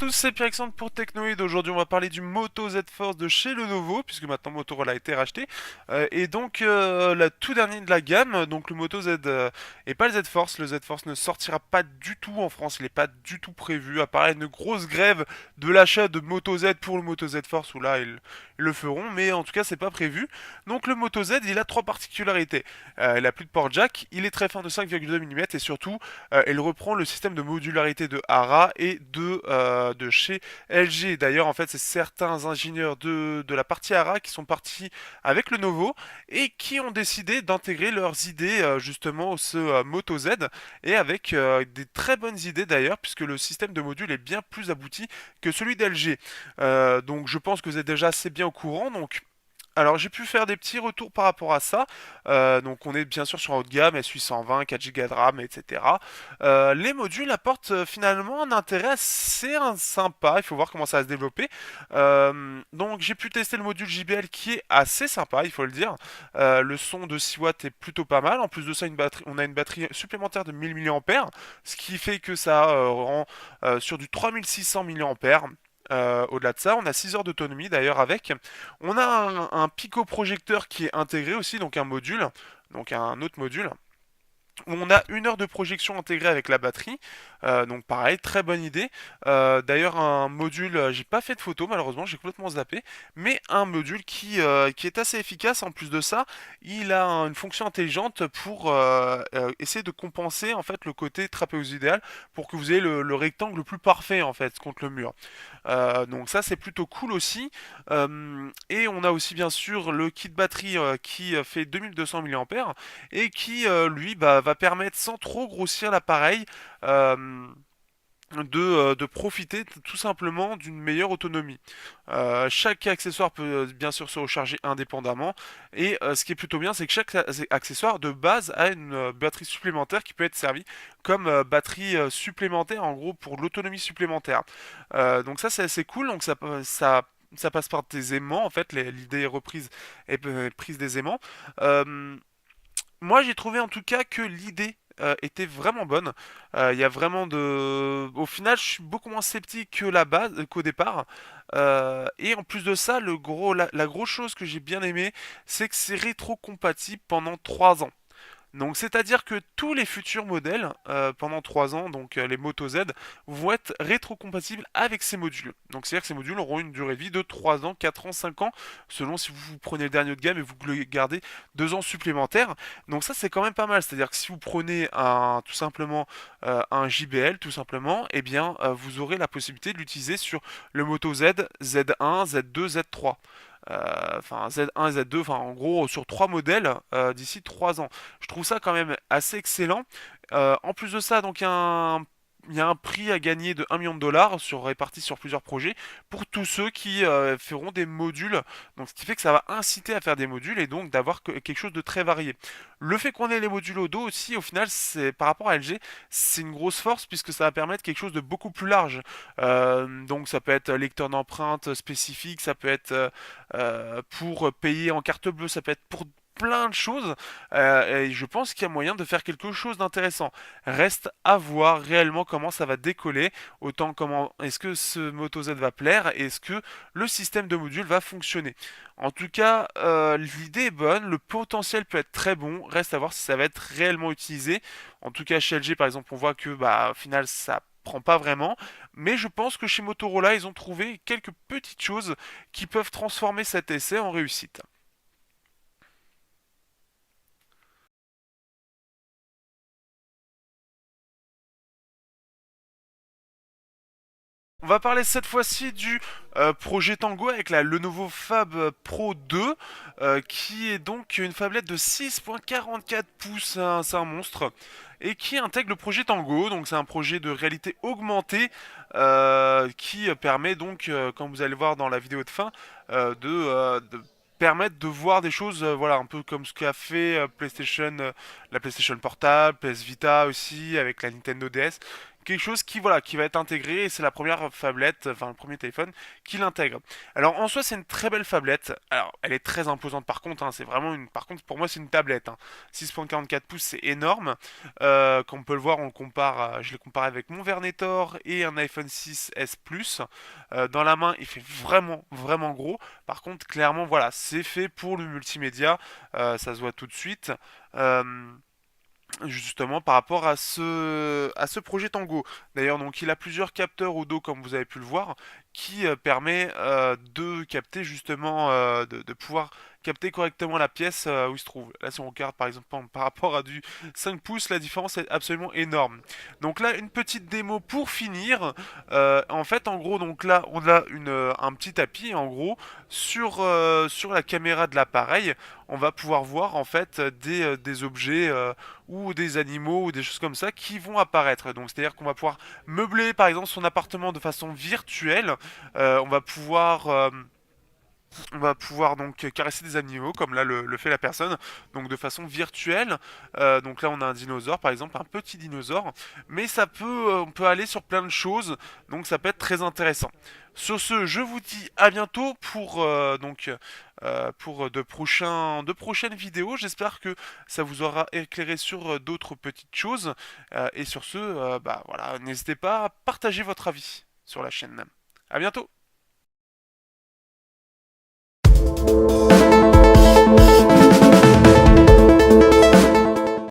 tous, c'est Pierre-Alexandre pour Technoid. Aujourd'hui, on va parler du Moto Z Force de chez Lenovo, puisque maintenant Motorola a été racheté. Et donc, la tout dernier de la gamme, donc le Moto Z et pas le Z Force. Le Z Force ne sortira pas du tout en France, il n'est pas du tout prévu, à part une grosse grève de l'achat de Moto Z pour le Moto Z Force, où là, ils le feront, mais en tout cas, c'est pas prévu. Donc, le Moto Z, il a trois particularités. Il a plus de port jack, il est très fin de 5,2 mm, et surtout, il reprend le système de modularité de Hara et de chez LG. D'ailleurs, en fait, c'est certains ingénieurs de la partie Hara qui sont partis avec le Novo et qui ont décidé d'intégrer leurs idées justement au ce Moto Z et avec des très bonnes idées d'ailleurs, puisque le système de module est bien plus abouti que celui d'LG. Donc je pense que vous êtes déjà assez bien au courant. Donc alors j'ai pu faire des petits retours par rapport à ça. Donc on est bien sûr sur un haut de gamme, S820, 4 Go de RAM, etc. Les modules apportent finalement un intérêt assez sympa. Il faut voir comment ça va se développer. Donc j'ai pu tester le module JBL qui est assez sympa, il faut le dire. Le son de 6 watts est plutôt pas mal. En plus de ça, on a une batterie supplémentaire de 1000 mAh, ce qui fait que ça rend sur du 3600 mAh. Au-delà de ça, on a 6 heures d'autonomie d'ailleurs avec. On a un pico-projecteur qui est intégré aussi, donc un module, donc un autre module. On a 1 heure de projection intégrée avec la batterie, donc pareil, très bonne idée. D'ailleurs, un module, j'ai pas fait de photo malheureusement, j'ai complètement zappé, mais un module qui est assez efficace. En plus de ça, il a une fonction intelligente pour essayer de compenser en fait le côté trapézoïdal pour que vous ayez le rectangle le plus parfait en fait contre le mur. Donc ça c'est plutôt cool aussi. Et on a aussi bien sûr le kit batterie qui fait 2200 mAh et qui lui va permettre sans trop grossir l'appareil euh, de profiter tout simplement d'une meilleure autonomie. Chaque accessoire peut bien sûr se recharger indépendamment et ce qui est plutôt bien c'est que chaque accessoire de base a une batterie supplémentaire qui peut être servie comme batterie supplémentaire en gros pour l'autonomie supplémentaire. Donc ça c'est assez cool, donc ça passe par des aimants en fait, l'idée est reprise est prise des aimants. Euh, Moi, j'ai trouvé en tout cas que l'idée était vraiment bonne. Il y a vraiment de. Au final, je suis beaucoup moins sceptique que la base, qu'au départ. Et en plus de ça, la grosse chose que j'ai bien aimé, c'est que c'est rétro-compatible pendant 3 ans. Donc c'est-à-dire que tous les futurs modèles pendant 3 ans, donc les Moto Z, vont être rétrocompatibles avec ces modules. Donc c'est-à-dire que ces modules auront une durée de vie de 3 ans, 4 ans, 5 ans, selon si vous prenez le dernier haut de gamme et vous le gardez 2 ans supplémentaires. Donc ça c'est quand même pas mal. C'est-à-dire que si vous prenez tout simplement un JBL, tout simplement, eh bien vous aurez la possibilité de l'utiliser sur le Moto Z, Z1, Z2, Z3. Enfin Z1 et Z2, enfin en gros sur 3 modèles d'ici 3 ans. Je trouve ça quand même assez excellent. En plus de ça, donc il y a un prix à gagner de 1 million de dollars réparti sur plusieurs projets pour tous ceux qui feront des modules. Donc ce qui fait que ça va inciter à faire des modules et donc d'avoir quelque chose de très varié. Le fait qu'on ait les modules au dos aussi, au final, c'est par rapport à LG, c'est une grosse force puisque ça va permettre quelque chose de beaucoup plus large. Donc ça peut être lecteur d'empreintes spécifique, ça peut être pour payer en carte bleue, ça peut être pour plein de choses et je pense qu'il y a moyen de faire quelque chose d'intéressant. Reste à voir réellement comment ça va décoller, autant comment est-ce que ce Moto Z va plaire et est-ce que le système de module va fonctionner. En tout cas, l'idée est bonne, le potentiel peut être très bon, reste à voir si ça va être réellement utilisé. En tout cas chez LG par exemple on voit que au final ça prend pas vraiment, mais je pense que chez Motorola ils ont trouvé quelques petites choses qui peuvent transformer cet essai en réussite. On va parler cette fois-ci du projet Tango avec la Lenovo Fab Pro 2, qui est donc une phablette de 6,44 pouces, hein, c'est un monstre, et qui intègre le projet Tango. Donc c'est un projet de réalité augmentée qui permet donc, comme vous allez voir dans la vidéo de fin, de permettre de voir des choses, voilà, un peu comme ce qu'a fait PlayStation, la PlayStation Portable, PS Vita aussi, avec la Nintendo DS, quelque chose qui voilà qui va être intégré et c'est la première phablette, enfin le premier téléphone qui l'intègre. Alors en soi c'est une très belle phablette. Alors elle est très imposante par contre, hein, c'est vraiment une. Par contre pour moi c'est une tablette. Hein. 6,44 pouces c'est énorme. Comme on peut le voir, on le compare, je l'ai comparé avec mon Vernetor et un iPhone 6S Plus. Dans la main il fait vraiment vraiment gros. Par contre clairement voilà c'est fait pour le multimédia, ça se voit tout de suite. Euh, Justement par rapport à ce projet Tango. D'ailleurs, donc il a plusieurs capteurs au dos comme vous avez pu le voir, qui permet de capter justement, de pouvoir capter correctement la pièce où il se trouve. Là, si on regarde par exemple par rapport à du 5 pouces, la différence est absolument énorme. Donc là, une petite démo pour finir. En fait, en gros, donc là, on a un petit tapis, en gros, sur la caméra de l'appareil. On va pouvoir voir en fait des objets ou des animaux ou des choses comme ça qui vont apparaître. Donc c'est-à-dire qu'on va pouvoir meubler par exemple son appartement de façon virtuelle. Euh, on va pouvoir euh, on va pouvoir donc caresser des animaux comme là le fait la personne, donc de façon virtuelle. Donc là on a un dinosaure par exemple, un petit dinosaure, mais on peut aller sur plein de choses, donc ça peut être très intéressant. Sur ce, je vous dis à bientôt pour de prochaines vidéos. J'espère que ça vous aura éclairé sur d'autres petites choses. Et sur ce, bah voilà, n'hésitez pas à partager votre avis sur la chaîne. À bientôt.